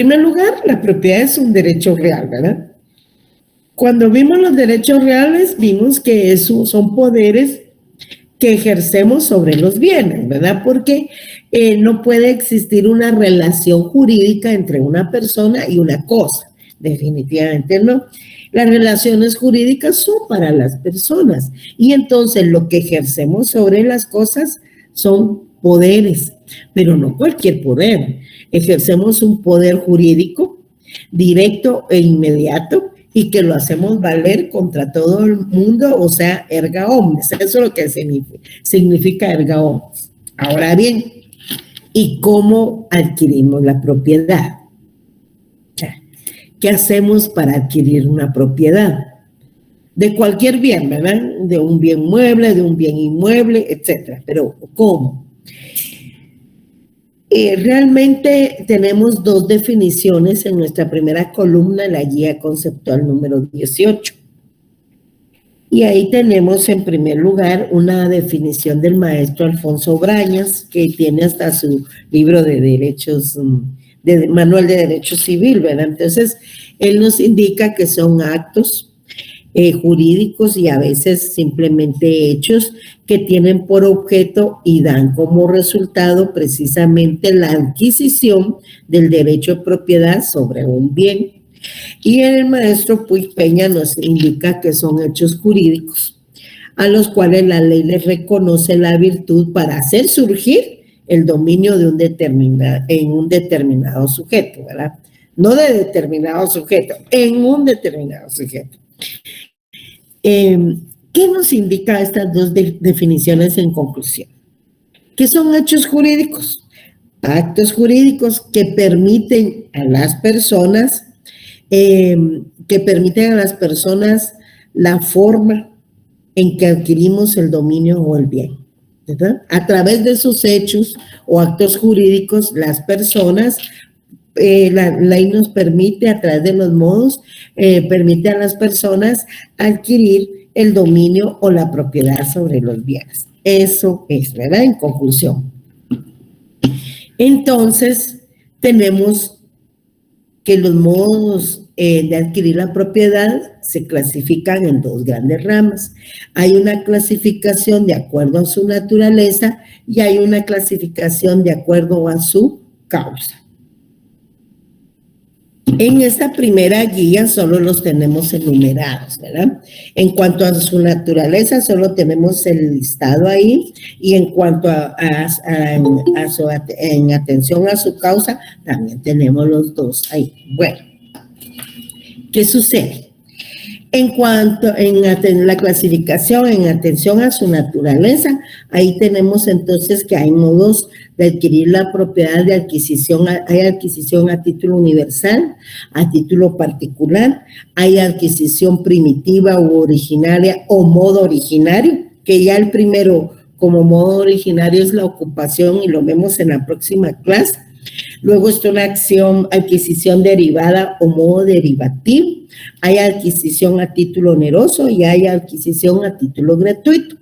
primer lugar, la propiedad es un derecho real, ¿verdad? Cuando vimos los derechos reales, vimos que esos son poderes que ejercemos sobre los bienes, ¿verdad? Porque no puede existir una relación jurídica entre una persona y una cosa, definitivamente no. Las relaciones jurídicas son para las personas y entonces lo que ejercemos sobre las cosas son poderes, pero no cualquier poder. Ejercemos un poder jurídico directo e inmediato y que lo hacemos valer contra todo el mundo, o sea, erga omnes. Eso es lo que significa erga omnes. Ahora bien, ¿y cómo adquirimos la propiedad? ¿Qué hacemos para adquirir una propiedad? De cualquier bien, ¿verdad? De un bien mueble, de un bien inmueble, etcétera. Pero ¿cómo? Realmente tenemos dos definiciones en nuestra primera columna, la guía conceptual número 18. Y ahí tenemos en primer lugar una definición del maestro Alfonso Brañas, que tiene hasta su libro de derechos, de manual de derecho civil, ¿verdad? Entonces, él nos indica que son actos jurídicos y a veces simplemente hechos que tienen por objeto y dan como resultado precisamente la adquisición del derecho de propiedad sobre un bien. Y el maestro Puig Peña nos indica que son hechos jurídicos a los cuales la ley les reconoce la virtud para hacer surgir el dominio de en un determinado sujeto, ¿verdad? No de determinado sujeto, en un determinado sujeto. ¿Qué nos indica estas dos definiciones en conclusión? ¿Qué son hechos jurídicos? Actos jurídicos que permiten a las personas, la forma en que adquirimos el dominio o el bien, ¿verdad? A través de esos hechos o actos jurídicos, las personas, la ley nos permite, a través de los modos, permite a las personas adquirir el dominio o la propiedad sobre los bienes. Eso es, ¿verdad? En conclusión. Entonces, tenemos que los modos de adquirir la propiedad se clasifican en dos grandes ramas. Hay una clasificación de acuerdo a su naturaleza y hay una clasificación de acuerdo a su causa. En esta primera guía solo los tenemos enumerados, ¿verdad? En cuanto a su naturaleza, solo tenemos el listado ahí, y en cuanto en atención a su causa, también tenemos los dos ahí. Bueno, ¿qué sucede? En cuanto en la clasificación, en atención a su naturaleza, ahí tenemos entonces que hay modos de adquirir la propiedad de adquisición. Hay adquisición a título universal, a título particular, hay adquisición primitiva u originaria o modo originario, que ya el primero como modo originario es la ocupación y lo vemos en la próxima clase. Luego está una adquisición derivada o modo derivativo. Hay adquisición a título oneroso y hay adquisición a título gratuito.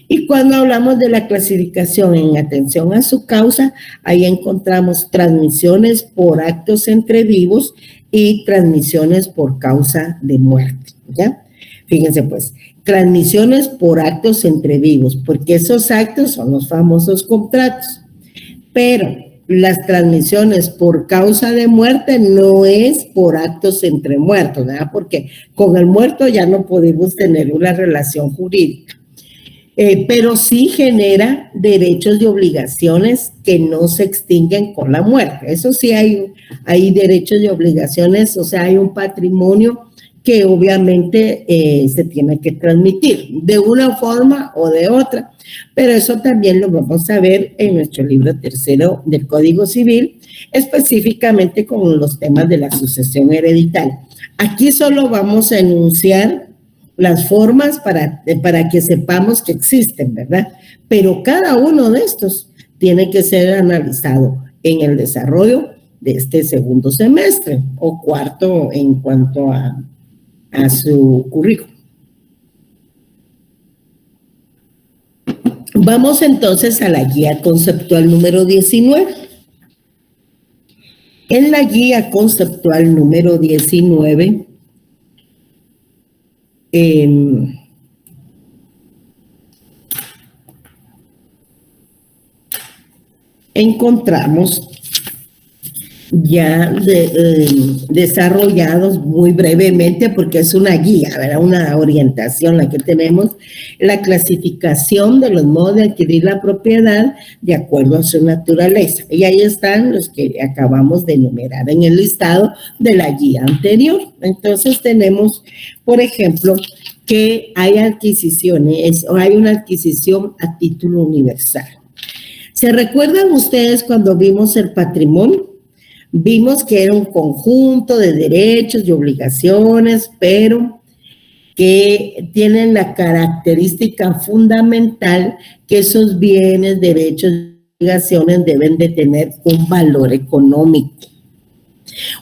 Y cuando hablamos de la clasificación en atención a su causa, ahí encontramos transmisiones por actos entre vivos y transmisiones por causa de muerte, ¿ya? Fíjense pues, transmisiones por actos entre vivos, porque esos actos son los famosos contratos. Pero las transmisiones por causa de muerte no es por actos entre muertos, ¿verdad? Porque con el muerto ya no podemos tener una relación jurídica. Pero sí genera derechos y obligaciones que no se extinguen con la muerte. Eso sí, hay derechos y obligaciones, o sea, hay un patrimonio que obviamente se tiene que transmitir de una forma o de otra, pero eso también lo vamos a ver en nuestro libro tercero del Código Civil, específicamente con los temas de la sucesión hereditaria. Aquí solo vamos a enunciar las formas para que sepamos que existen, ¿verdad? Pero cada uno de estos tiene que ser analizado en el desarrollo de este segundo semestre o cuarto en cuanto a su currículum. Vamos entonces a la guía conceptual número 19. En la guía conceptual número 19, encontramos ya desarrollados muy brevemente, porque es una guía, ¿verdad? Una orientación la que tenemos, la clasificación de los modos de adquirir la propiedad de acuerdo a su naturaleza. Y ahí están los que acabamos de enumerar en el listado de la guía anterior. Entonces tenemos, por ejemplo, que hay adquisiciones o hay una adquisición a título universal. ¿Se recuerdan ustedes cuando vimos el patrimonio? Vimos que era un conjunto de derechos y obligaciones, pero que tienen la característica fundamental que esos bienes, derechos y obligaciones deben de tener un valor económico,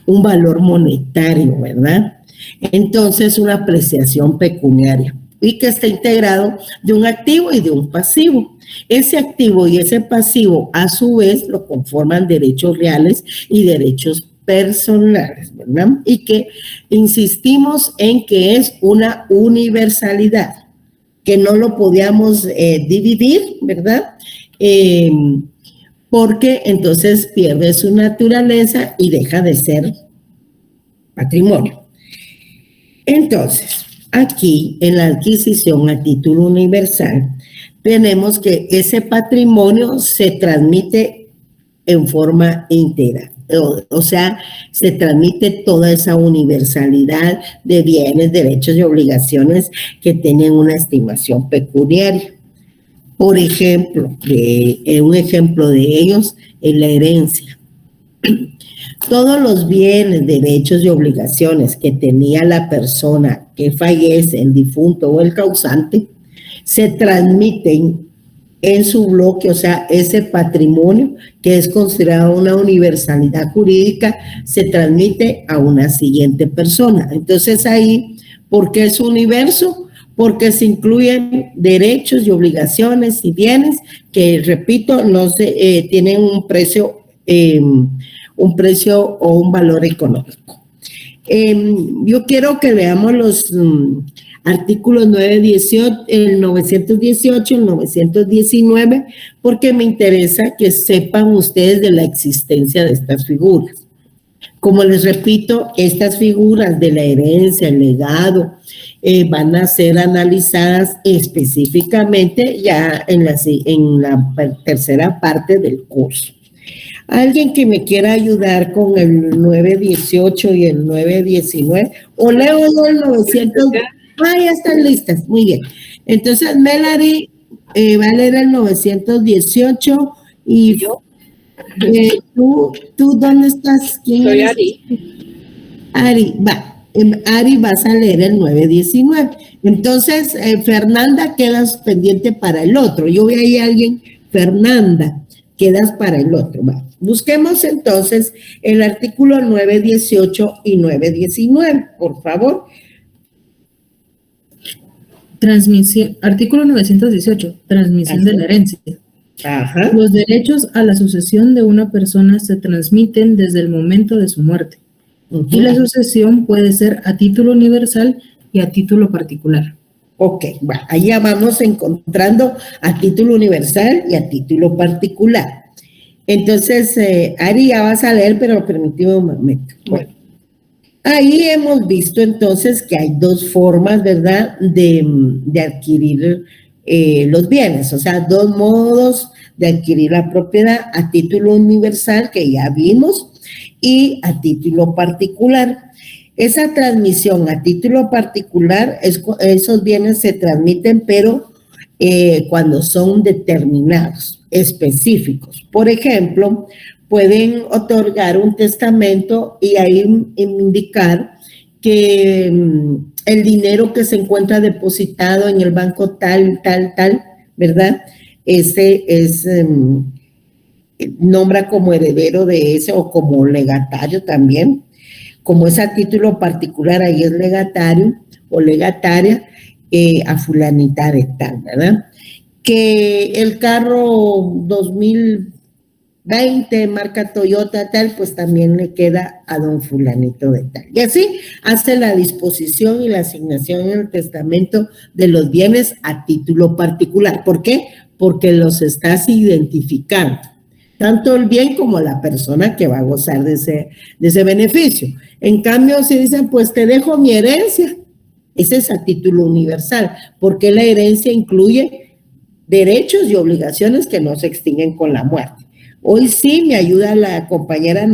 un valor monetario, ¿verdad? Entonces, una apreciación pecuniaria y que está integrado de un activo y de un pasivo. Ese activo y ese pasivo, a su vez, lo conforman derechos reales y derechos personales, ¿verdad? Y que insistimos en que es una universalidad, que no lo podíamos dividir, ¿verdad? Porque entonces pierde su naturaleza y deja de ser patrimonio. Entonces, aquí en la adquisición a título universal, tenemos que ese patrimonio se transmite en forma íntegra, o sea, se transmite toda esa universalidad de bienes, derechos y obligaciones que tienen una estimación pecuniaria. Por ejemplo, un ejemplo de ellos es la herencia. Todos los bienes, derechos y obligaciones que tenía la persona que fallece, el difunto o el causante, se transmiten en su bloque, o sea, ese patrimonio que es considerado una universalidad jurídica, se transmite a una siguiente persona. Entonces ahí, ¿por qué es universo? Porque se incluyen derechos y obligaciones y bienes que, repito, no tienen un precio o un valor económico. Yo quiero que veamos los artículos 918, el 918, el 919, porque me interesa que sepan ustedes de la existencia de estas figuras. Como les repito, estas figuras de la herencia, el legado, van a ser analizadas específicamente ya en la tercera parte del curso. Alguien que me quiera ayudar con el 918 y el 919, o leo el 900. Ya están listas, muy bien. Entonces, Melanie va a leer el 918 y yo. ¿Tú dónde estás? ¿Quién Soy eres? Ari. Ari, va. Ari, vas a leer el 919. Entonces, Fernanda, quedas pendiente para el otro. Yo veo ahí a alguien, Fernanda, quedas para el otro, va. Busquemos entonces el artículo 918 y 919, por favor. Transmisión, artículo 918, transmisión de la herencia. Ajá. Los derechos a la sucesión de una persona se transmiten desde el momento de su muerte. Y la sucesión puede ser a título universal y a título particular. Ok, bueno, ahí ya vamos encontrando a título universal y a título particular. Entonces, Ari, ya vas a leer, pero permíteme un momento. Bueno, ahí hemos visto entonces que hay dos formas, ¿verdad?, de adquirir los bienes, o sea, dos modos de adquirir la propiedad: a título universal, que ya vimos, y a título particular. Esa transmisión a título particular, esos bienes se transmiten, pero cuando son determinados, específicos. Por ejemplo, pueden otorgar un testamento y ahí indicar que el dinero que se encuentra depositado en el banco tal, ¿verdad? Ese es, nombra como heredero de ese o como legatario también. Como es a título particular, ahí es legatario o legataria a fulanita de tal, ¿verdad? Que el carro 2020 20, marca Toyota, tal, pues también le queda a don fulanito de tal. Y así hace la disposición y la asignación en el testamento de los bienes a título particular. ¿Por qué? Porque los estás identificando, tanto el bien como la persona que va a gozar de ese beneficio. En cambio, si dicen, pues te dejo mi herencia, ese es a título universal, porque la herencia incluye derechos y obligaciones que no se extinguen con la muerte. Hoy sí me ayuda la compañera a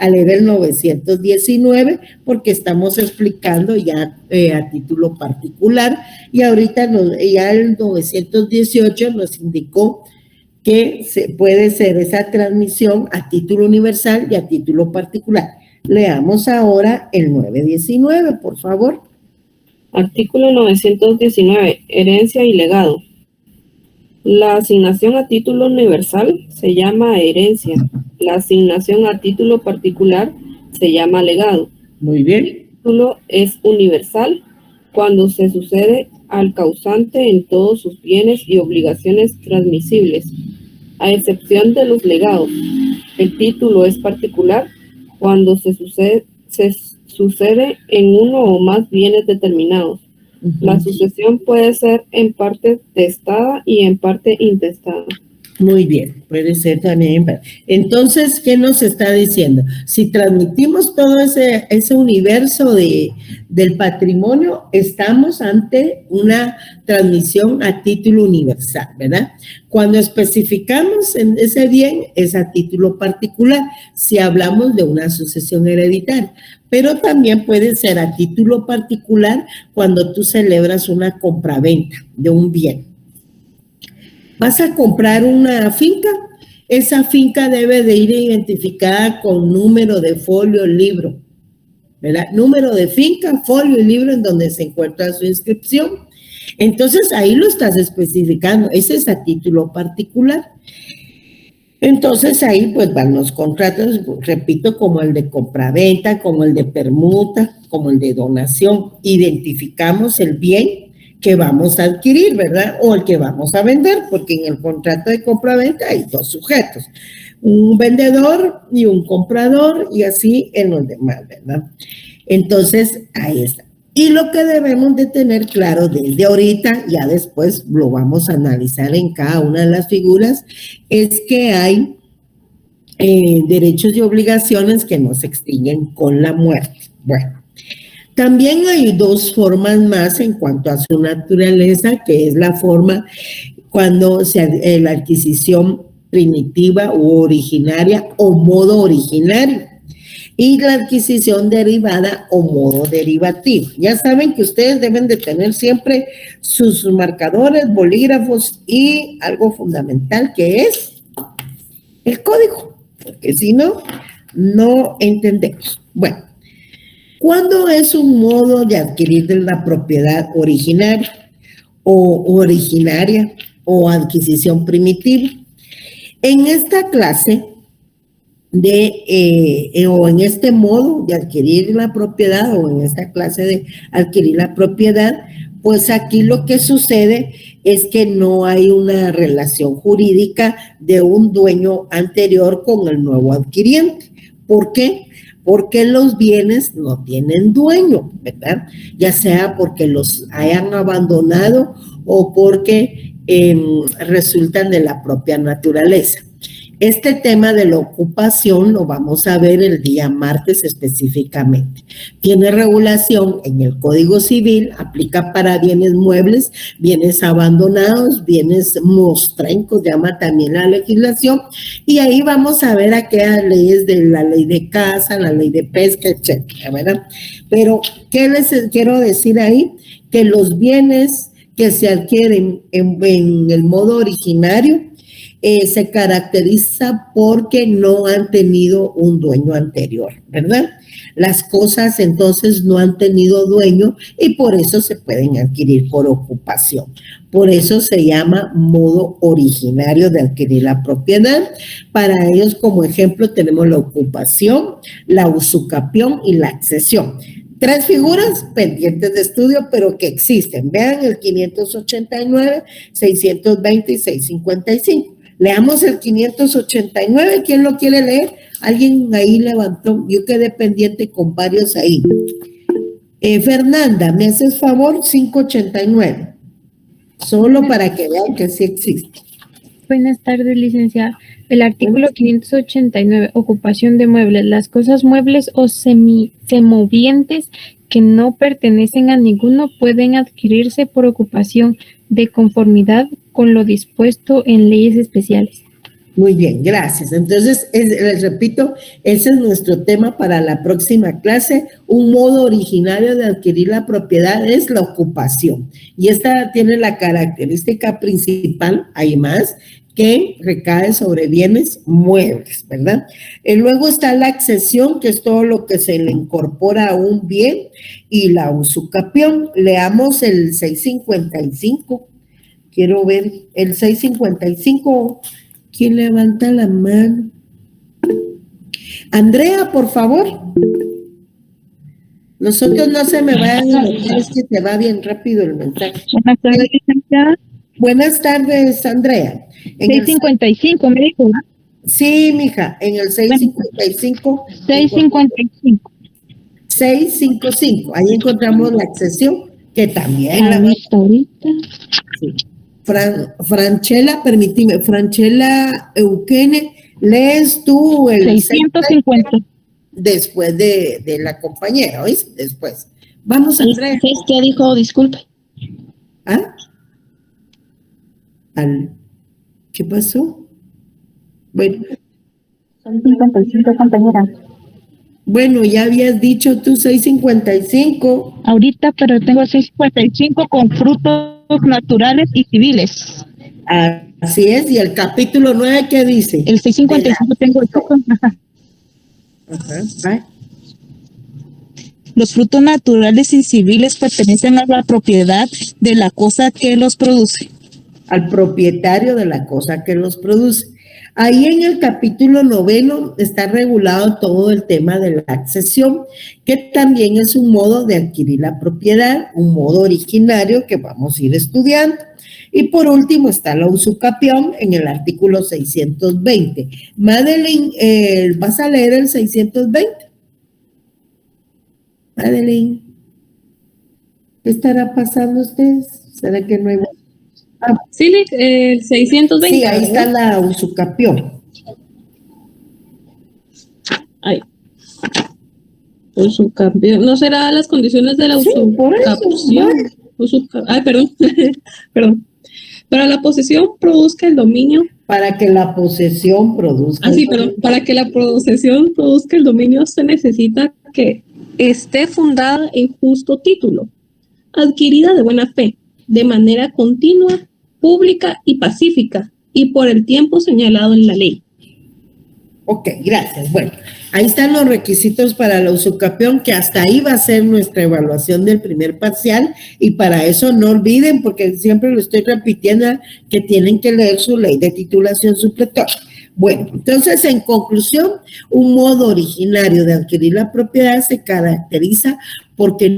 leer el 919 porque estamos explicando ya a título particular y ahorita ya el 918 nos indicó que puede ser esa transmisión a título universal y a título particular. Leamos ahora el 919, por favor. Artículo 919. Herencia y legado. La asignación a título universal se llama herencia. La asignación a título particular se llama legado. Muy bien. El título es universal cuando se sucede al causante en todos sus bienes y obligaciones transmisibles, a excepción de los legados. El título es particular cuando se sucede en uno o más bienes determinados. La sucesión puede ser en parte testada y en parte intestada. Muy bien, puede ser también. Entonces, ¿qué nos está diciendo? Si transmitimos todo ese universo del patrimonio, estamos ante una transmisión a título universal, ¿verdad? Cuando especificamos en ese bien, es a título particular, si hablamos de una sucesión hereditaria. Pero también puede ser a título particular cuando tú celebras una compraventa de un bien. Vas a comprar una finca, esa finca debe de ir identificada con número de folio, libro, ¿verdad? Número de finca, folio y libro en donde se encuentra su inscripción. Entonces ahí lo estás especificando, ese es a título particular. Entonces ahí pues van los contratos, repito, como el de compraventa, como el de permuta, como el de donación. Identificamos el bien que vamos a adquirir, ¿verdad? O el que vamos a vender, porque en el contrato de compraventa hay dos sujetos, un vendedor y un comprador, y así en los demás, ¿verdad? Entonces, ahí está. Y lo que debemos de tener claro desde ahorita, ya después lo vamos a analizar en cada una de las figuras, es que hay derechos y obligaciones que no se extinguen con la muerte. Bueno. También hay dos formas más en cuanto a su naturaleza, que es la forma cuando la adquisición primitiva u originaria o modo originario y la adquisición derivada o modo derivativo. Ya saben que ustedes deben de tener siempre sus marcadores, bolígrafos y algo fundamental que es el código, porque si no, no entendemos. Bueno. ¿Cuándo es un modo de adquirir de la propiedad originaria o adquisición primitiva? En esta clase o en este modo de adquirir la propiedad o en esta clase de adquirir la propiedad, pues aquí lo que sucede es que no hay una relación jurídica de un dueño anterior con el nuevo adquiriente. ¿Por qué? Porque los bienes no tienen dueño, ¿verdad? Ya sea porque los hayan abandonado o porque resultan de la propia naturaleza. Este tema de la ocupación lo vamos a ver el día martes específicamente. Tiene regulación en el Código Civil, aplica para bienes muebles, bienes abandonados, bienes mostrencos, llama también la legislación, y ahí vamos a ver aquellas leyes de la ley de caza, la ley de pesca, etcétera, ¿verdad? Pero, ¿qué les quiero decir ahí? Que los bienes que se adquieren en el modo originario se caracteriza porque no han tenido un dueño anterior, ¿verdad? Las cosas entonces no han tenido dueño y por eso se pueden adquirir por ocupación. Por eso se llama modo originario de adquirir la propiedad. Para ellos, como ejemplo, tenemos la ocupación, la usucapión y la accesión. Tres figuras pendientes de estudio, pero que existen. Vean el 589, 620 y 655. leamos el 589. ¿Quién lo quiere leer? Alguien ahí levantó. Yo quedé pendiente con varios ahí. Fernanda, ¿me haces favor? 589. Solo para que vean que sí existe. Buenas tardes, licenciada. El artículo 589, ocupación de muebles. Las cosas muebles o semovientes que no pertenecen a ninguno pueden adquirirse por ocupación de conformidad con lo dispuesto en leyes especiales. Muy bien, gracias. Entonces, les repito, ese es nuestro tema para la próxima clase. Un modo originario de adquirir la propiedad es la ocupación. Y esta tiene la característica principal, hay más, que recae sobre bienes muebles, ¿verdad? Luego está la accesión, que es todo lo que se le incorpora a un bien, y la usucapión. Leamos el 655. Quiero ver el 655. ¿Quién levanta la mano? Andrea, por favor. Nosotros no se me vayan a meter, es que se va bien rápido el mensaje. Buenas tardes, licenciada. Buenas tardes, Andrea. 655, me dijo. Sí, mija, en el 655. 655. 655, ahí encontramos la accesión, que también la... Ahorita. Sí. Franchela, permíteme, Franchela Eukene, lees tú el 650. Después de la compañera, ¿oíste? Después. Vamos, Andrea. ¿Qué dijo? Disculpe. ¿Ah? ¿Qué pasó? Bueno. Son 55, compañera. Bueno, ya habías dicho tú 655. Ahorita, pero tengo 655 con frutos naturales y civiles. Así es, y el capítulo 9, ¿qué dice? El 655 tengo. Ajá. Ajá. Los frutos naturales y civiles pertenecen a la propiedad de la cosa que los produce. Al propietario de la cosa que los produce. Ahí en el capítulo 9 está regulado todo el tema de la accesión, que también es un modo de adquirir la propiedad, un modo originario que vamos a ir estudiando. Y por último está la usucapión en el artículo 620. Madeline, ¿vas a leer el 620? Madeline, ¿qué estará pasando ustedes? ¿Será que no hay... Sí, el 620. Sí, ahí está la usucapión. Ay. Usucapión. ¿No será las condiciones de la usucapión? Ay, perdón. Perdón. Para la posesión produzca el dominio. Para que la posesión produzca. Sí, perdón. Para que la posesión produzca el dominio se necesita que esté fundada en justo título, adquirida de buena fe, de manera continua, pública y pacífica, y por el tiempo señalado en la ley. Ok, gracias. Bueno, ahí están los requisitos para la usucapión, que hasta ahí va a ser nuestra evaluación del primer parcial, y para eso no olviden, porque siempre lo estoy repitiendo, que tienen que leer su ley de titulación supletoria. Bueno, entonces, en conclusión, un modo originario de adquirir la propiedad se caracteriza porque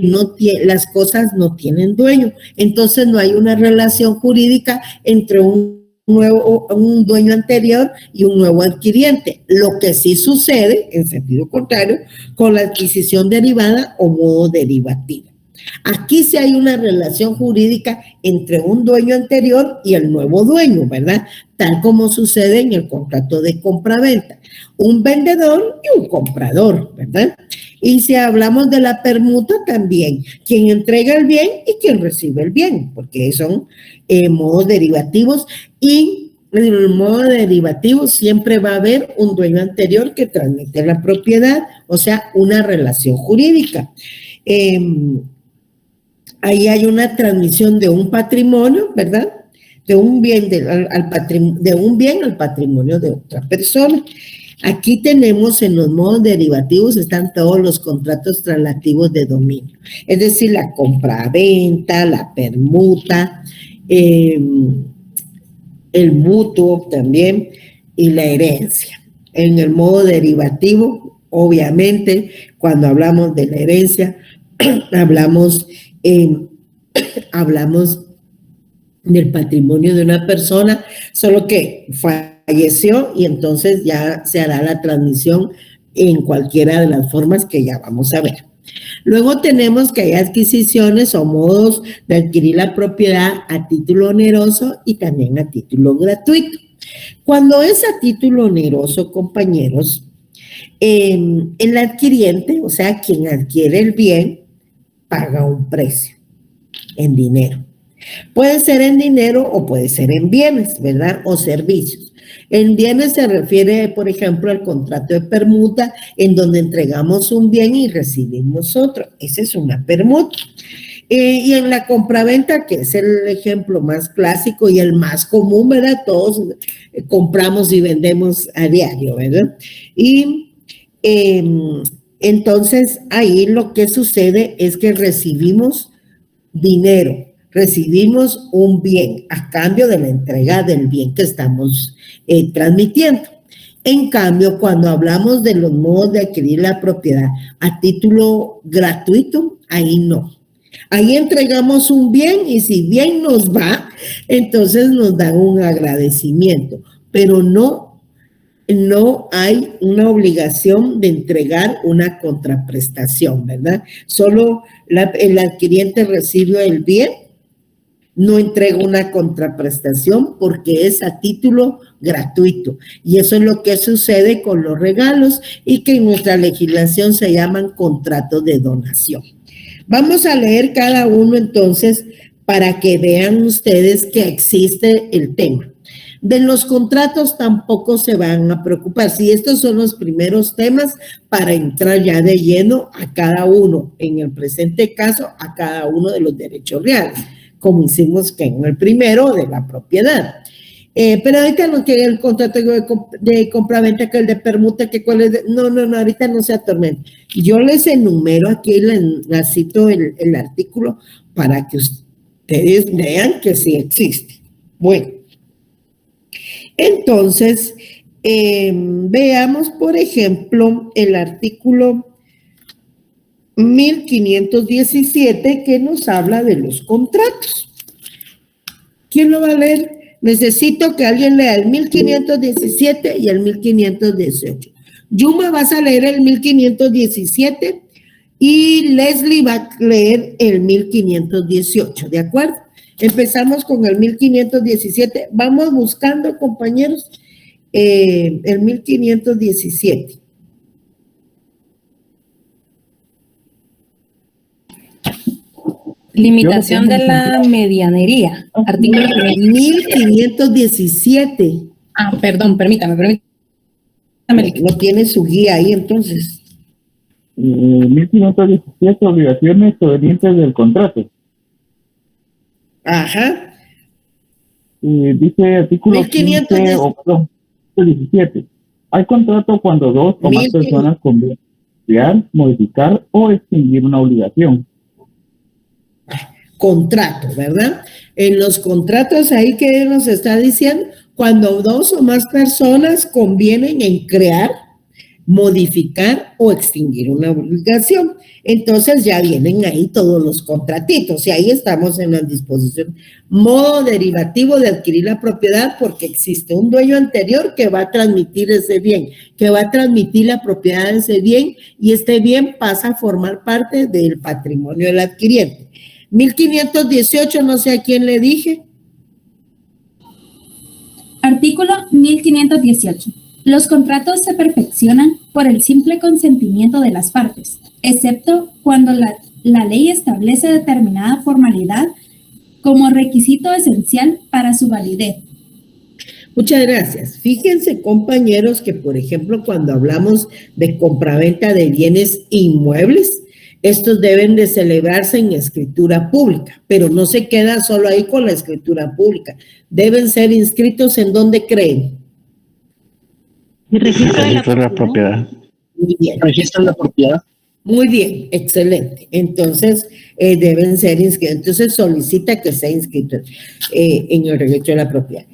las cosas no tienen dueño. Entonces, no hay una relación jurídica entre un dueño anterior y un nuevo adquiriente. Lo que sí sucede, en sentido contrario, con la adquisición derivada o modo derivativo. Aquí sí hay una relación jurídica entre un dueño anterior y el nuevo dueño, ¿verdad? Tal como sucede en el contrato de compraventa. Un vendedor y un comprador, ¿verdad? Y si hablamos de la permuta también, quien entrega el bien y quien recibe el bien, porque son modos derivativos, y en el modo derivativo siempre va a haber un dueño anterior que transmite la propiedad, o sea, una relación jurídica. Ahí hay una transmisión de un patrimonio, ¿verdad? De un bien al patrimonio de otra persona. Aquí tenemos en los modos derivativos están todos los contratos translativos de dominio, es decir, la compra-venta, la permuta, el mutuo también y la herencia. En el modo derivativo, obviamente, cuando hablamos de la herencia, hablamos del patrimonio de una persona, solo que falleció y entonces ya se hará la transmisión en cualquiera de las formas que ya vamos a ver. Luego tenemos que hay adquisiciones o modos de adquirir la propiedad a título oneroso y también a título gratuito. Cuando es a título oneroso, compañeros, el adquiriente, o sea, quien adquiere el bien, paga un precio en dinero. Puede ser en dinero o puede ser en bienes, ¿verdad? O servicios. En bienes se refiere, por ejemplo, al contrato de permuta, en donde entregamos un bien y recibimos otro. Esa es una permuta. Y en la compraventa, que es el ejemplo más clásico y el más común, ¿verdad? Todos compramos y vendemos a diario, ¿verdad? Y entonces ahí lo que sucede es que recibimos dinero, recibimos un bien a cambio de la entrega del bien que estamos transmitiendo. En cambio, cuando hablamos de los modos de adquirir la propiedad a título gratuito, ahí no. Ahí entregamos un bien y si bien nos va, entonces nos dan un agradecimiento, pero no hay una obligación de entregar una contraprestación, ¿verdad? Solo el adquiriente recibe el bien, no entrega una contraprestación porque es a título gratuito. Y eso es lo que sucede con los regalos y que en nuestra legislación se llaman contratos de donación. Vamos a leer cada uno entonces para que vean ustedes que existe el tema. De los contratos tampoco se van a preocupar. Si estos son los primeros temas para entrar ya de lleno a cada uno, en el presente caso, a cada uno de los derechos reales, como hicimos que en el primero de la propiedad. Pero ahorita no quiere el contrato de compraventa, que el de permuta, que cuál es. No, ahorita no se atormenten. Yo les enumero aquí, les cito el artículo para que ustedes vean que sí existe. Bueno. Entonces, veamos, por ejemplo, el artículo 1517 que nos habla de los contratos. ¿Quién lo va a leer? Necesito que alguien lea el 1517 y el 1518. Yuma, vas a leer el 1517 y Leslie va a leer el 1518, ¿de acuerdo? Empezamos con el 1517. Vamos buscando, compañeros, el 1517. Limitación de la medianería. Artículo 1517. Perdón, permítame. No tiene su guía ahí, entonces. 1517, obligaciones provenientes del contrato. Ajá. Dice artículo 17. Hay contrato cuando dos o más personas convienen crear, modificar o extinguir una obligación. Contrato, ¿verdad? En los contratos ahí que nos está diciendo, cuando dos o más personas convienen en crear, modificar o extinguir una obligación. Entonces ya vienen ahí todos los contratitos y ahí estamos en la disposición. Modo derivativo de adquirir la propiedad porque existe un dueño anterior que va a transmitir ese bien, que va a transmitir la propiedad de ese bien y este bien pasa a formar parte del patrimonio del adquiriente. 1518, no sé a quién le dije. Artículo 1518. Los contratos se perfeccionan por el simple consentimiento de las partes, excepto cuando la ley establece determinada formalidad como requisito esencial para su validez. Muchas gracias. Fíjense, compañeros, que por ejemplo, cuando hablamos de compraventa de bienes inmuebles, estos deben de celebrarse en escritura pública, pero no se queda solo ahí con la escritura pública. Deben ser inscritos en donde creen. El registro de la propiedad. Muy bien. Registro de la propiedad. Muy bien, excelente. Entonces, deben ser inscritos. Entonces, solicita que sea inscrito en el registro de la propiedad.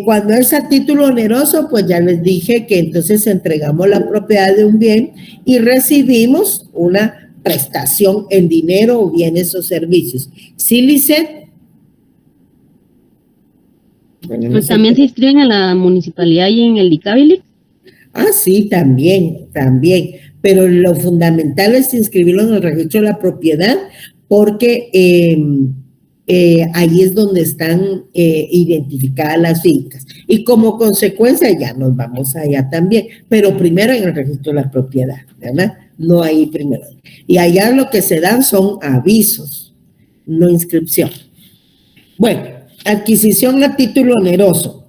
Cuando es a título oneroso, pues ya les dije que entonces entregamos la propiedad de un bien y recibimos una prestación en dinero o bienes o servicios. ¿Sí, Lisette? Bueno, Pues también se inscriben en la municipalidad y en el DICABILIC. Ah, sí, también. Pero lo fundamental es inscribirlo en el registro de la propiedad porque ahí es donde están identificadas las fincas. Y como consecuencia ya nos vamos allá también, pero primero en el registro de la propiedad, ¿verdad? No ahí primero. Y allá lo que se dan son avisos, no inscripción. Bueno, adquisición a título oneroso.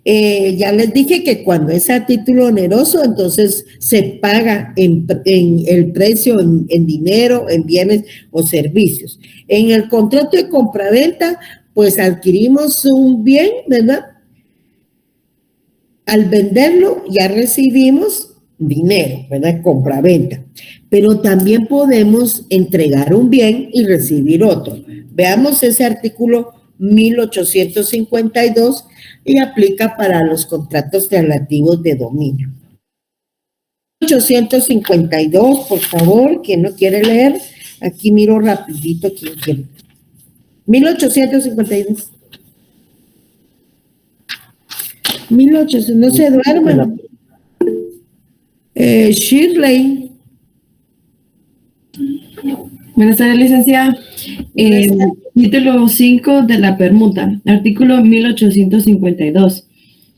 Ya les dije que cuando es a título oneroso, entonces se paga en el precio en dinero, en bienes o servicios. En el contrato de compraventa, pues adquirimos un bien, ¿verdad? Al venderlo ya recibimos dinero, ¿verdad? Compraventa. Pero también podemos entregar un bien y recibir otro. Veamos ese artículo 1852 y aplica para los contratos relativos de dominio. 1852, por favor, quien no quiere leer, aquí miro rapidito quien quiere. 1852. 1800, no se duerman. Shirley. Buenas tardes, licenciada. Título 5 de la permuta, artículo 1852.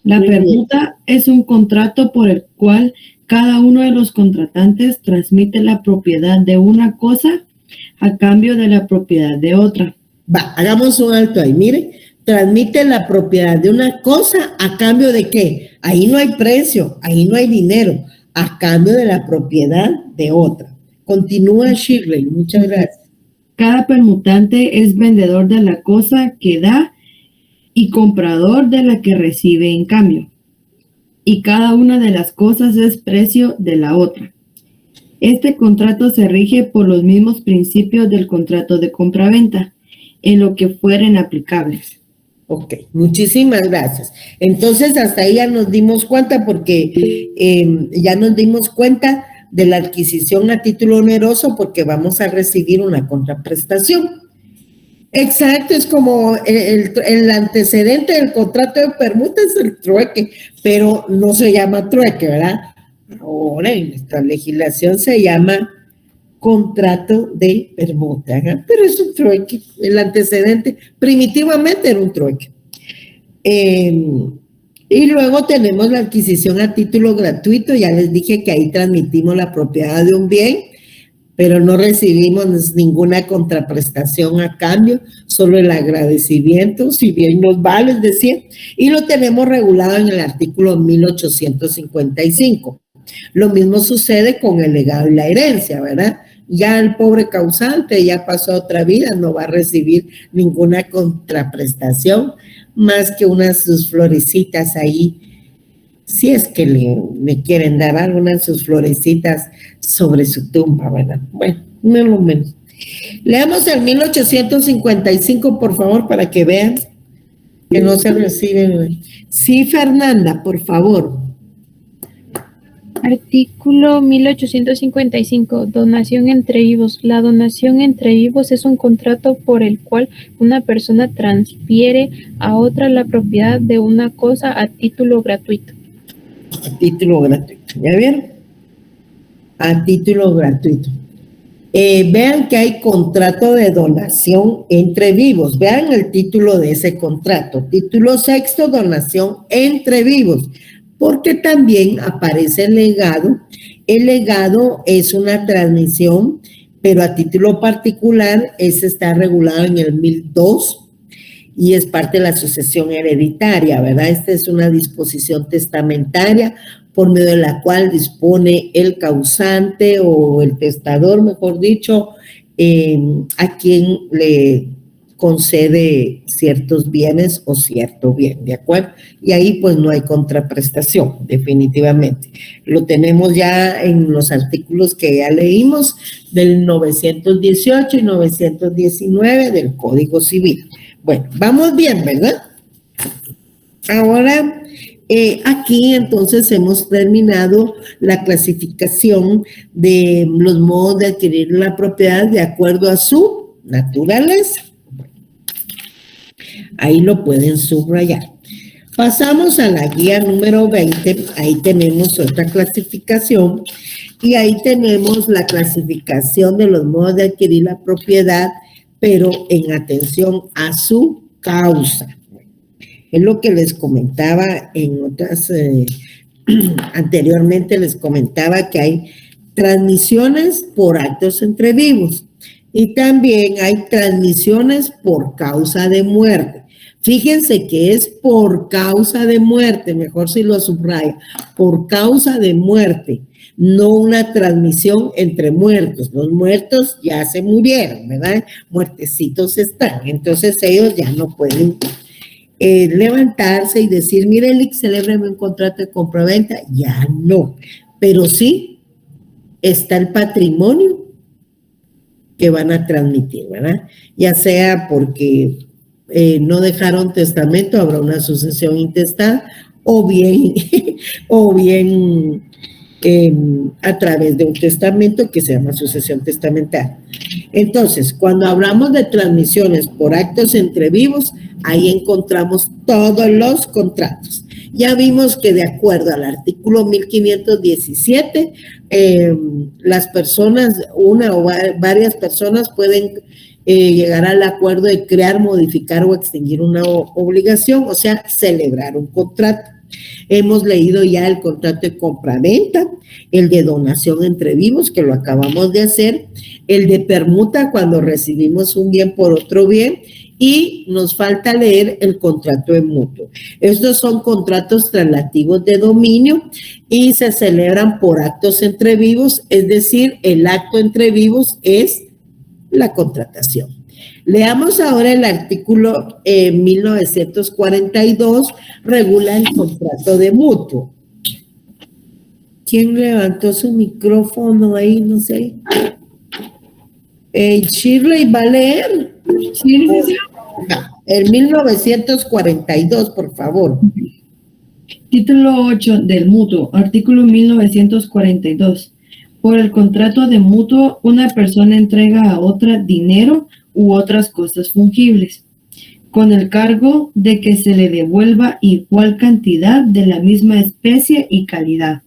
La permuta es un contrato por el cual cada uno de los contratantes transmite la propiedad de una cosa a cambio de la propiedad de otra. Hagamos un alto ahí, mire. Transmite la propiedad de una cosa a cambio de ¿qué? Ahí no hay precio, ahí no hay dinero, a cambio de la propiedad de otra. Continúa Shirley, muchas gracias. Cada permutante es vendedor de la cosa que da y comprador de la que recibe en cambio. Y cada una de las cosas es precio de la otra. Este contrato se rige por los mismos principios del contrato de compraventa, en lo que fueren aplicables. Ok, muchísimas gracias. Entonces, hasta ahí ya nos dimos cuenta porque ya nos dimos cuenta de la adquisición a título oneroso porque vamos a recibir una contraprestación. Exacto, es como el antecedente del contrato de permuta es el trueque, pero no se llama trueque, ¿verdad? Ahora en nuestra legislación se llama contrato de permuta, ¿verdad? Pero es un trueque, el antecedente primitivamente era un trueque. Y luego tenemos la adquisición a título gratuito, ya les dije que ahí transmitimos la propiedad de un bien, pero no recibimos ninguna contraprestación a cambio, solo el agradecimiento, si bien nos va, les decía, y lo tenemos regulado en el artículo 1855. Lo mismo sucede con el legado y la herencia, ¿verdad? Ya el pobre causante ya pasó a otra vida, no va a recibir ninguna contraprestación, más que unas sus florecitas ahí, si es que le quieren dar algunas sus florecitas sobre su tumba, ¿verdad? Bueno, menos o menos. Leamos el 1855, por favor, para que vean que no se reciben. Sí, Fernanda, por favor. Artículo 1855. Donación entre vivos. La donación entre vivos es un contrato por el cual una persona transfiere a otra la propiedad de una cosa a título gratuito. A título gratuito. ¿Ya vieron? A título gratuito. Vean que hay contrato de donación entre vivos. Vean el título de ese contrato. Título sexto, donación entre vivos. Porque también aparece el legado. El legado es una transmisión, pero a título particular, ese está regulado en el 1002 y es parte de la sucesión hereditaria, ¿verdad? Esta es una disposición testamentaria por medio de la cual dispone el causante o el testador, mejor dicho, a quien le concede ciertos bienes o cierto bien, ¿de acuerdo? Y ahí pues no hay contraprestación, definitivamente. Lo tenemos ya en los artículos que ya leímos del 918 y 919 del Código Civil. Bueno, vamos bien, ¿verdad? Ahora, aquí entonces hemos terminado la clasificación de los modos de adquirir la propiedad de acuerdo a su naturaleza. Ahí lo pueden subrayar. Pasamos a la guía número 20, ahí tenemos otra clasificación y ahí tenemos la clasificación de los modos de adquirir la propiedad, pero en atención a su causa. Es lo que les comentaba en otras, anteriormente les comentaba que hay transmisiones por actos entre vivos y también hay transmisiones por causa de muerte. Fíjense que es por causa de muerte, mejor si lo subraya, por causa de muerte, no una transmisión entre muertos. Los muertos ya se murieron, ¿verdad? Muertecitos están, entonces ellos ya no pueden levantarse y decir, mire, Elix, celébreme un contrato de compraventa. Ya no, pero sí está el patrimonio que van a transmitir, ¿verdad? Ya sea porque no dejaron testamento, habrá una sucesión intestada, o bien a través de un testamento que se llama sucesión testamentaria. Entonces, cuando hablamos de transmisiones por actos entre vivos, ahí encontramos todos los contratos. Ya vimos que de acuerdo al artículo 1517, las personas, una o varias personas pueden llegar al acuerdo de crear, modificar o extinguir una obligación, o sea, celebrar un contrato. Hemos leído ya el contrato de compraventa, el de donación entre vivos, que lo acabamos de hacer, el de permuta cuando recibimos un bien por otro bien, y nos falta leer el contrato de mutuo. Estos son contratos traslativos de dominio y se celebran por actos entre vivos, es decir, el acto entre vivos es la contratación. Leamos ahora el artículo 1942, regula el contrato de mutuo. ¿Quién levantó su micrófono ahí? No sé. Shirley va a leer. El 1942, por favor. Título 8 del mutuo, artículo 1942. Por el contrato de mutuo, una persona entrega a otra dinero u otras cosas fungibles, con el cargo de que se le devuelva igual cantidad de la misma especie y calidad.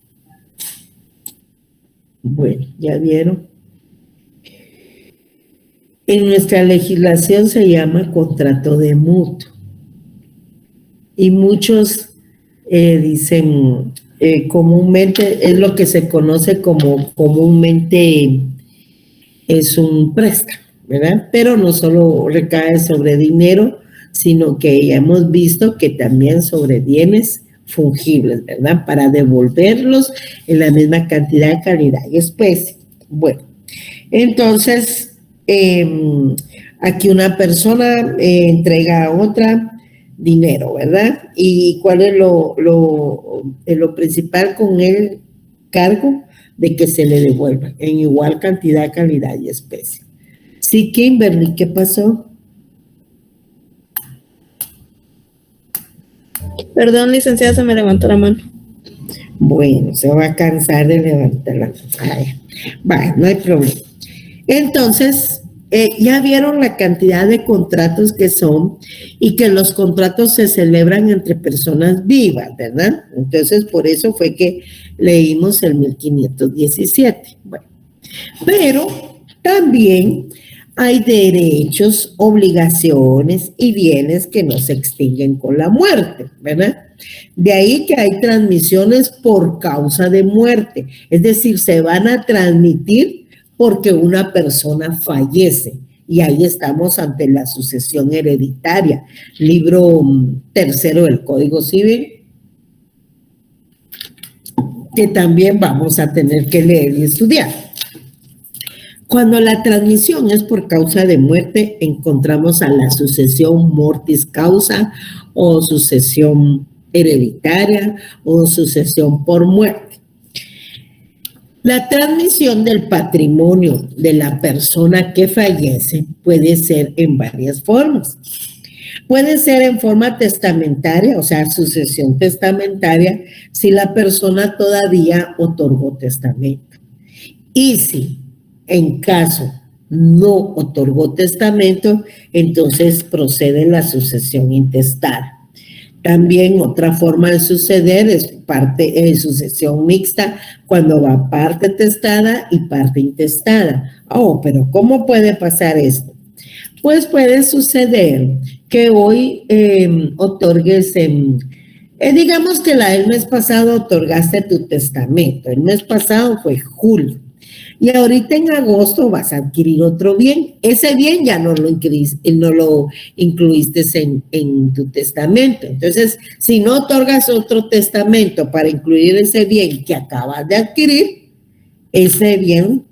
Bueno, ya vieron. En nuestra legislación se llama contrato de mutuo. Y muchos dicen, comúnmente, es lo que se conoce como comúnmente es un préstamo, ¿verdad? Pero no solo recae sobre dinero, sino que ya hemos visto que también sobre bienes fungibles, ¿verdad? Para devolverlos en la misma cantidad, calidad y especie. Bueno, entonces, aquí una persona entrega a otra dinero, ¿verdad? ¿Y cuál es lo principal con el cargo? De que se le devuelva en igual cantidad, calidad y especie. Sí, Kimberly, ¿qué pasó? Perdón, licenciada, se me levantó la mano. Bueno, se va a cansar de levantar la mano. Vale, no hay problema. Entonces, ya vieron la cantidad de contratos que son y que los contratos se celebran entre personas vivas, ¿verdad? Entonces, por eso fue que leímos el 1517. Bueno, pero también hay derechos, obligaciones y bienes que no se extinguen con la muerte, ¿verdad? De ahí que hay transmisiones por causa de muerte, es decir, se van a transmitir porque una persona fallece. Y ahí estamos ante la sucesión hereditaria. Libro 3 del Código Civil, que también vamos a tener que leer y estudiar. Cuando la transmisión es por causa de muerte, encontramos a la sucesión mortis causa o sucesión hereditaria o sucesión por muerte. La transmisión del patrimonio de la persona que fallece puede ser en varias formas. Puede ser en forma testamentaria, o sea, sucesión testamentaria, si la persona todavía otorgó testamento. Y si en caso no otorgó testamento, entonces procede la sucesión intestada. También otra forma de suceder es sucesión mixta, cuando va parte testada y parte intestada. Oh, pero ¿cómo puede pasar esto? Pues puede suceder que hoy otorgues, digamos que el mes pasado otorgaste tu testamento, el mes pasado fue julio, y ahorita en agosto vas a adquirir otro bien. Ese bien ya no lo incluiste en tu testamento. Entonces, si no otorgas otro testamento para incluir ese bien que acabas de adquirir, ese bien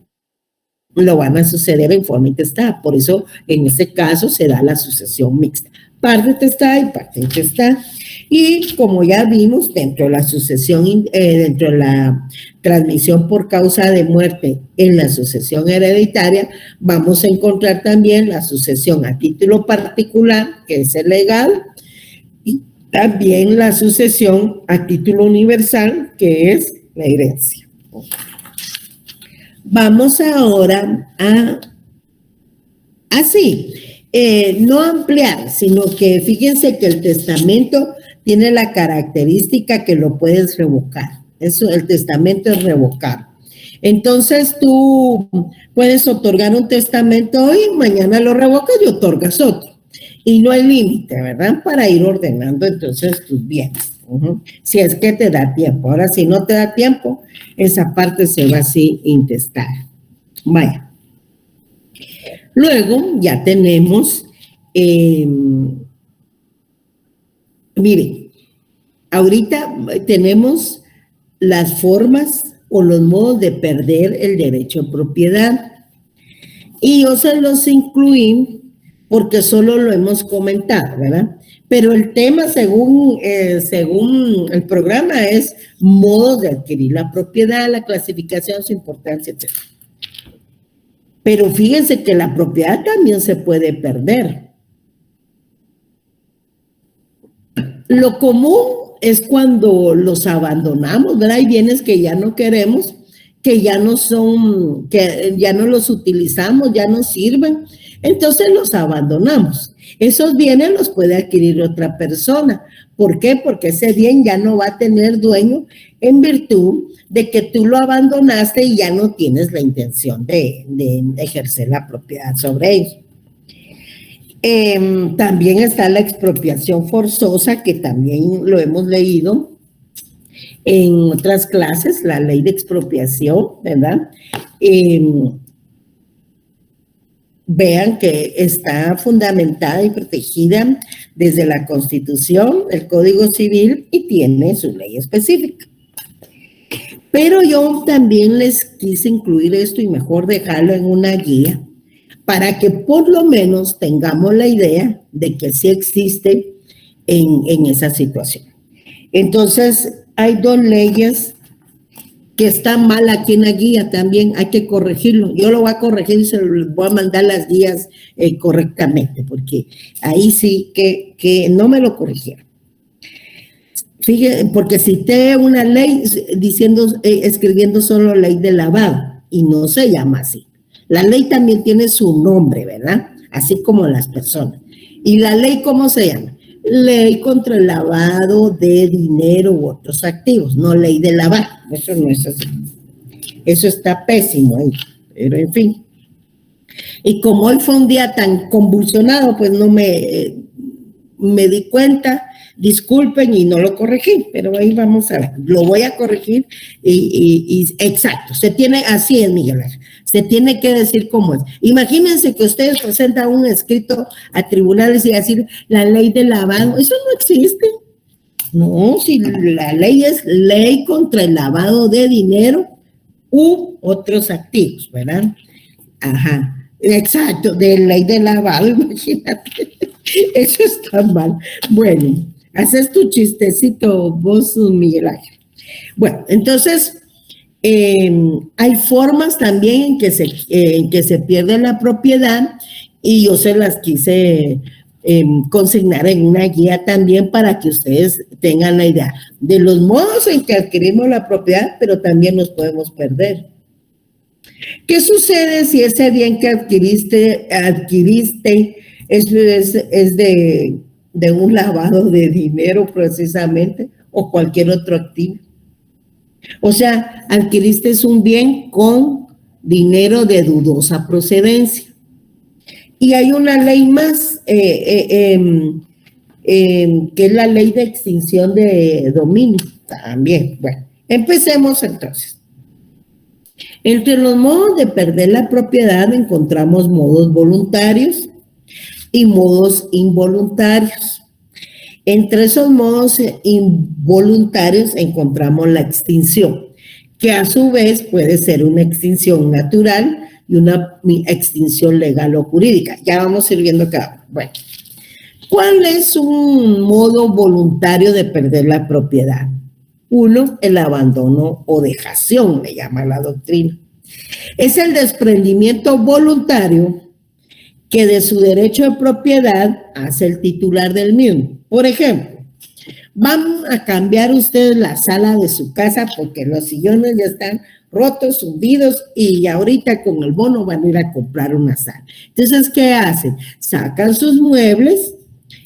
lo van a suceder en forma intestada. Por eso, en este caso, se da la sucesión mixta. Parte testada y parte intestada. Y como ya vimos, dentro de la sucesión, dentro de la transmisión por causa de muerte en la sucesión hereditaria, vamos a encontrar también la sucesión a título particular, que es el legal, y también la sucesión a título universal, que es la herencia. Vamos ahora a, no ampliar, sino que fíjense que el testamento tiene la característica que lo puedes revocar. Eso, el testamento es revocable. Entonces tú puedes otorgar un testamento hoy, mañana lo revocas y otorgas otro. Y no hay límite, ¿verdad? Para ir ordenando entonces tus bienes. Si es que te da tiempo. Ahora, si no te da tiempo, esa parte se va así intestada. Vaya. Luego ya tenemos, miren, ahorita tenemos las formas o los modos de perder el derecho a propiedad. Y yo se los incluí porque solo lo hemos comentado, ¿verdad? Pero el tema, según el programa, es modos de adquirir la propiedad, la clasificación, su importancia, etc. Pero fíjense que la propiedad también se puede perder. Lo común es cuando los abandonamos, ¿verdad? Hay bienes que ya no queremos, que ya no son, que ya no los utilizamos, ya no sirven, entonces los abandonamos. Esos bienes los puede adquirir otra persona. ¿Por qué? Porque ese bien ya no va a tener dueño en virtud de que tú lo abandonaste y ya no tienes la intención de ejercer la propiedad sobre ellos. También está la expropiación forzosa, que también lo hemos leído en otras clases, la ley de expropiación, ¿verdad? Vean que está fundamentada y protegida desde la Constitución, el Código Civil, y tiene su ley específica. Pero yo también les quise incluir esto y mejor dejarlo en una guía para que por lo menos tengamos la idea de que sí existe en esa situación. Entonces, hay dos leyes que están mal aquí en la guía también, hay que corregirlo. Yo lo voy a corregir y se lo voy a mandar las guías correctamente, porque ahí sí que no me lo corrigieron. Fíjense, porque cité una ley escribiendo solo ley de lavado, y no se llama así. La ley también tiene su nombre, ¿verdad? Así como las personas. ¿Y la ley cómo se llama? Ley contra el lavado de dinero u otros activos, no ley de lavado. Eso no es así. Eso está pésimo ahí, pero en fin. Y como hoy fue un día tan convulsionado, pues no me di cuenta, disculpen, y no lo corregí, pero ahí vamos a ver. Lo voy a corregir y exacto, se tiene, así es, Miguel Ángel, se tiene que decir cómo es. Imagínense que ustedes presentan un escrito a tribunales y decir la ley de lavado, eso no existe. No, si la ley es ley contra el lavado de dinero u otros activos, ¿verdad? Ajá, exacto, de ley de lavado, imagínate. Eso está mal. Bueno, haces tu chistecito vos, Miguel Ángel. Bueno, entonces, hay formas también en que se pierde la propiedad, y yo se las quise consignar en una guía también para que ustedes tengan la idea de los modos en que adquirimos la propiedad, pero también nos podemos perder. ¿Qué sucede si ese bien que adquiriste es de de un lavado de dinero precisamente o cualquier otro activo. O sea, adquiriste un bien con dinero de dudosa procedencia. Y hay una ley más, que es la ley de extinción de dominio también. Bueno, empecemos entonces. Entre los modos de perder la propiedad encontramos modos voluntarios y modos involuntarios. Entre esos modos involuntarios encontramos la extinción, que a su vez puede ser una extinción natural y una extinción legal o jurídica. Ya vamos a ir viendo cada uno. Bueno, ¿cuál es un modo voluntario de perder la propiedad? Uno, el abandono o dejación, le llama la doctrina. Es el desprendimiento voluntario que de su derecho de propiedad hace el titular del mismo. Por ejemplo, van a cambiar ustedes la sala de su casa porque los sillones ya están rotos, hundidos, y ahorita con el bono van a ir a comprar una sala. Entonces, ¿qué hacen? Sacan sus muebles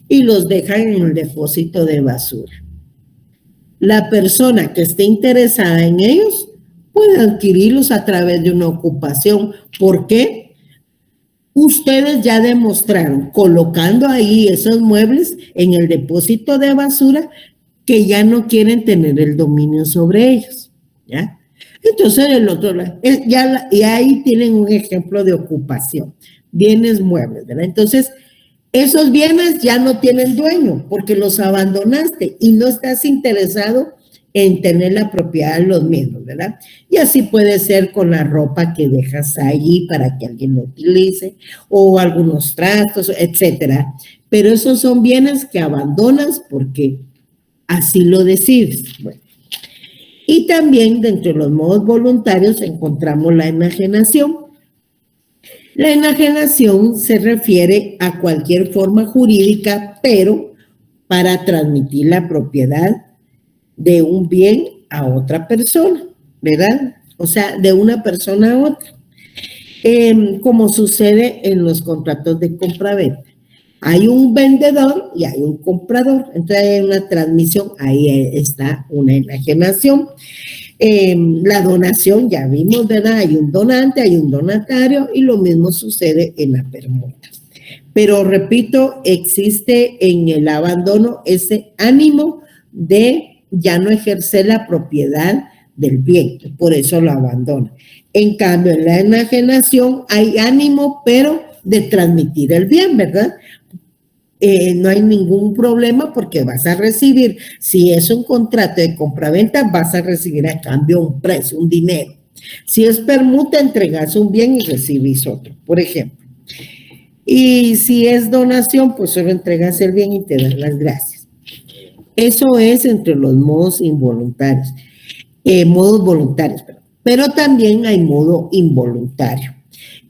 y los dejan en el depósito de basura. La persona que esté interesada en ellos puede adquirirlos a través de una ocupación. ¿Por qué? Ustedes ya demostraron, colocando ahí esos muebles en el depósito de basura, que ya no quieren tener el dominio sobre ellos, ¿ya? Entonces, el otro lado, y ahí tienen un ejemplo de ocupación, bienes muebles, ¿verdad? Entonces, esos bienes ya no tienen dueño porque los abandonaste y no estás interesado en tener la propiedad de los mismos, ¿verdad? Y así puede ser con la ropa que dejas ahí para que alguien lo utilice, o algunos trastos, etcétera. Pero esos son bienes que abandonas porque así lo decides. Bueno. Y también dentro de los modos voluntarios encontramos la enajenación. La enajenación se refiere a cualquier forma jurídica, pero para transmitir la propiedad de un bien a otra persona, ¿verdad? O sea, de una persona a otra. Como sucede en los contratos de compraventa. Hay un vendedor y hay un comprador. Entonces hay una transmisión, ahí está una enajenación. La donación, ya vimos, ¿verdad? Hay un donante, hay un donatario, y lo mismo sucede en la permuta. Pero repito, existe en el abandono ese ánimo de ya no ejercer la propiedad del bien, por eso lo abandona. En cambio, en la enajenación hay ánimo, pero de transmitir el bien, ¿verdad? No hay ningún problema porque vas a recibir, si es un contrato de compraventa, vas a recibir a cambio un precio, un dinero. Si es permuta, entregas un bien y recibís otro, por ejemplo. Y si es donación, pues solo entregas el bien y te das las gracias. Eso es entre los modos involuntarios, modos voluntarios, pero también hay modo involuntario.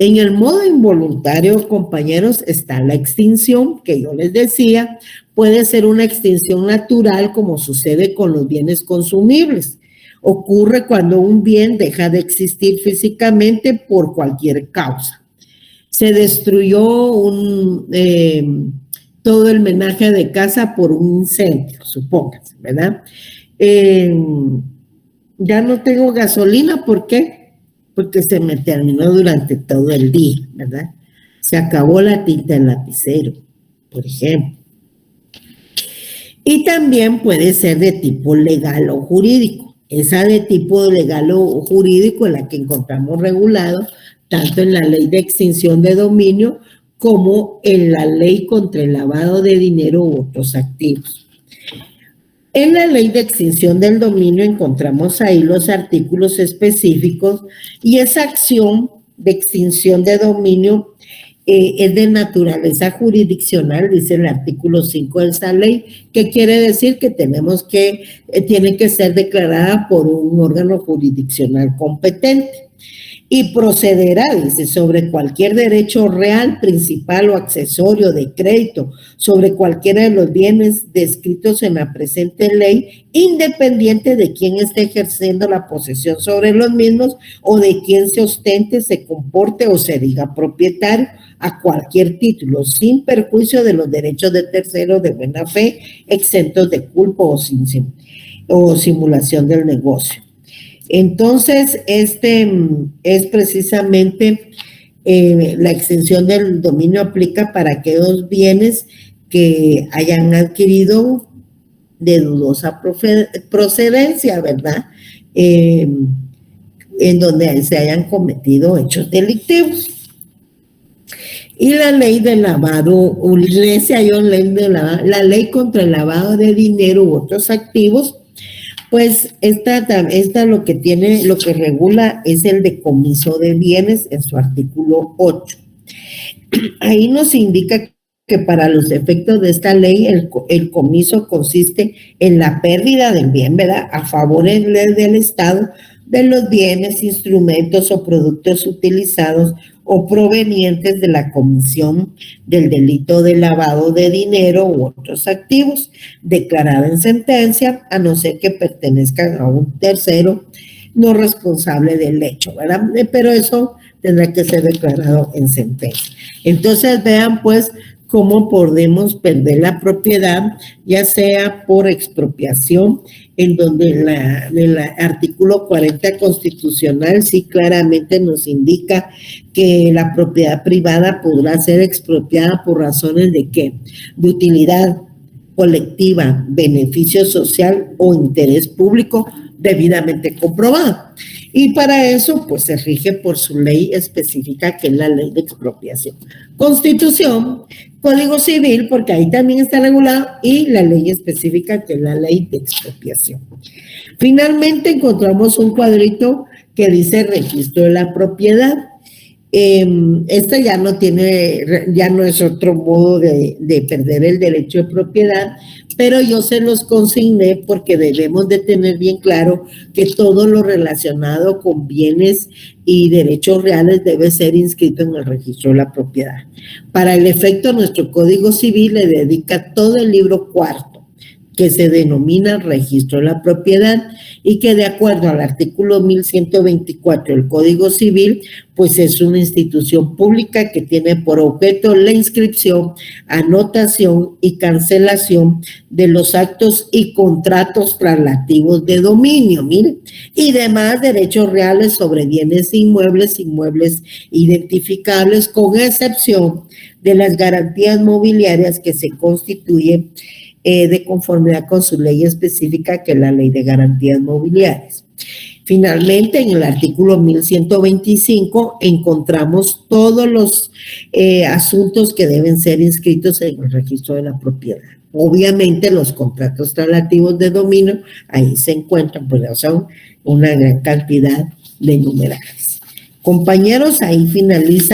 En el modo involuntario, compañeros, está la extinción, que yo les decía, puede ser una extinción natural, como sucede con los bienes consumibles. Ocurre cuando un bien deja de existir físicamente por cualquier causa. Se destruyó todo el menaje de casa por un incendio, supóngase, ¿verdad? Ya no tengo gasolina, ¿por qué? Porque se me terminó durante todo el día, ¿verdad? Se acabó la tinta en lapicero, por ejemplo. Y también puede ser de tipo legal o jurídico. Esa de tipo legal o jurídico es la que encontramos regulado tanto en la ley de extinción de dominio como en la ley contra el lavado de dinero u otros activos. En la ley de extinción del dominio encontramos ahí los artículos específicos y esa acción de extinción de dominio es de naturaleza jurisdiccional, dice el artículo 5 de esa ley, que quiere decir que tiene que ser declarada por un órgano jurisdiccional competente. y procederá, dice, sobre cualquier derecho real, principal o accesorio de crédito, sobre cualquiera de los bienes descritos en la presente ley, independiente de quién esté ejerciendo la posesión sobre los mismos o de quién se ostente, se comporte o se diga propietario a cualquier título, sin perjuicio de los derechos de terceros de buena fe, exentos de culpa o simulación del negocio. Entonces, este es precisamente la extensión del dominio aplica para aquellos bienes que hayan adquirido de dudosa procedencia, ¿verdad? En donde se hayan cometido hechos delictivos. Y la ley de lavado, la ley contra el lavado de dinero u otros activos, pues esta lo que regula es el decomiso de bienes en su artículo 8. Ahí nos indica que para los efectos de esta ley el comiso consiste en la pérdida del bien, ¿verdad?, a favor del Estado de los bienes, instrumentos o productos utilizados o provenientes de la comisión del delito de lavado de dinero u otros activos, declarada en sentencia, a no ser que pertenezcan a un tercero no responsable del hecho, ¿verdad? Pero eso tendrá que ser declarado en sentencia. Entonces, vean, pues, cómo podemos perder la propiedad, ya sea por expropiación, en donde el artículo 40 constitucional sí claramente nos indica que la propiedad privada podrá ser expropiada por razones de ¿qué? De utilidad colectiva, beneficio social o interés público debidamente comprobado. Y para eso, pues se rige por su ley específica, que es la ley de expropiación. Constitución, Código Civil, porque ahí también está regulado, y la ley específica, que es la ley de expropiación. Finalmente encontramos un cuadrito que dice registro de la propiedad. Esto ya no es otro modo de perder el derecho de propiedad, pero yo se los consigné porque debemos de tener bien claro que todo lo relacionado con bienes y derechos reales debe ser inscrito en el registro de la propiedad. Para el efecto, nuestro Código Civil le dedica todo el libro cuarto, que se denomina registro de la propiedad, y que de acuerdo al artículo 1124 del Código Civil, pues es una institución pública que tiene por objeto la inscripción, anotación y cancelación de los actos y contratos traslativos de dominio, miren, y demás derechos reales sobre bienes inmuebles identificables, con excepción de las garantías mobiliarias que se constituyen de conformidad con su ley específica, que es la Ley de Garantías Mobiliarias. Finalmente, en el artículo 1125 encontramos todos los asuntos que deben ser inscritos en el registro de la propiedad. Obviamente, los contratos traslativos de dominio, ahí se encuentran, pues son una gran cantidad de numerales. Compañeros, ahí finaliza